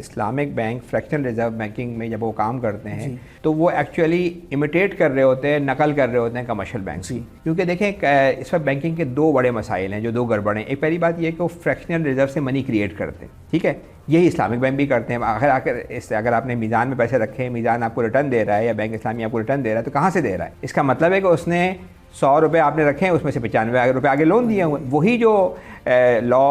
Islamic bank fractional reserve banking में जब वो काम करते हैं तो वो एक्चुअली इमिटेट कर रहे होते हैं, नकल कर रहे होते हैं कमर्शियल बैंक की। क्योंकि देखें इस वक्त बैंकिंग के दो बड़े मसाइल हैं जो दो गड़बड़ें। एक पहली बात ये कि वो फ्रैक्शनल रिजर्व से मनी क्रिएट करते हैं, ठीक है, यही इस्लामिक बैंक भी करते हैं। अगर आपने मीज़ान में पैसे रखे हैं, मीज़ान आपको रिटर्न दे रहा है या बैंक इस्लामी आपको रिटर्न दे रहा है तो कहाँ से दे रहा है? इसका मतलब है कि उसने 100 रुपये आपने रखे हैं, उसमें से 95 रुपये आगे लोन दिए हुए। वही जो लॉ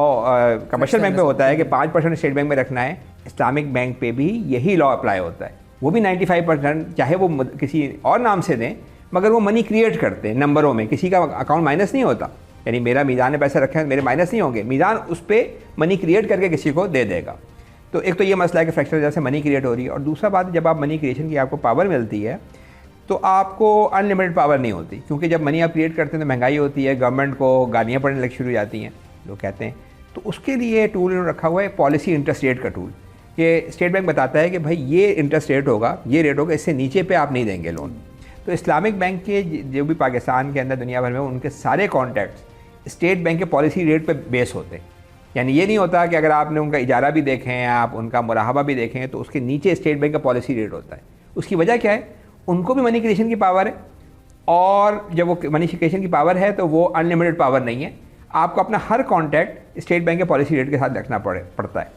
कमर्शियल बैंक पे होता है कि 5% स्टेट बैंक में रखना है, इस्लामिक बैंक पे भी यही लॉ अप्लाई होता है। वो भी 95%, चाहे वो किसी और नाम से दें, मगर वो मनी क्रिएट करते हैं नंबरों में। किसी का अकाउंट माइनस नहीं होता, यानी मेरा मीज़ान में पैसे रखे हैं, मेरे माइनस नहीं होंगे, मीज़ान उस पर मनी क्रिएट करके किसी को दे देगा। तो एक तो ये मसला है कि फ्रैक्शनल रिजर्व से मनी क्रिएट हो रही है, और दूसरा बात, जब आप मनी क्रिएशन की आपको पावर मिलती है तो आपको अनलिमिटेड पावर नहीं होती, क्योंकि जब मनी आप क्रिएट करते हैं तो महंगाई होती है, गवर्नमेंट को गालियाँ पड़ने लग शुरू हो जाती हैं, लोग कहते हैं। तो उसके लिए टूल इन्होंने रखा हुआ है, पॉलिसी इंटरेस्ट रेट का टूल। कि स्टेट बैंक बताता है कि भाई ये इंटरेस्ट रेट होगा, ये रेट होगा, इससे नीचे पे आप नहीं देंगे लोन। तो इस्लामिक बैंक के जो भी पाकिस्तान के अंदर दुनिया भर में उनके सारे कॉन्ट्रैक्ट्स स्टेट बैंक के पॉलिसी रेट पर बेस होते हैं। यानी ये नहीं होता कि अगर आपने उनका इजारा भी देखें, आप उनका मुराहबा भी देखें, तो उसके नीचे स्टेट बैंक का पॉलिसी रेट होता है। उसकी वजह क्या है? उनको भी मनी क्रिएशन की पावर है, और जब वो मनी क्रिएशन की पावर है तो वो अनलिमिटेड पावर नहीं है। आपको अपना हर कॉन्ट्रैक्ट स्टेट बैंक के पॉलिसी रेट के साथ रखना पड़ता है।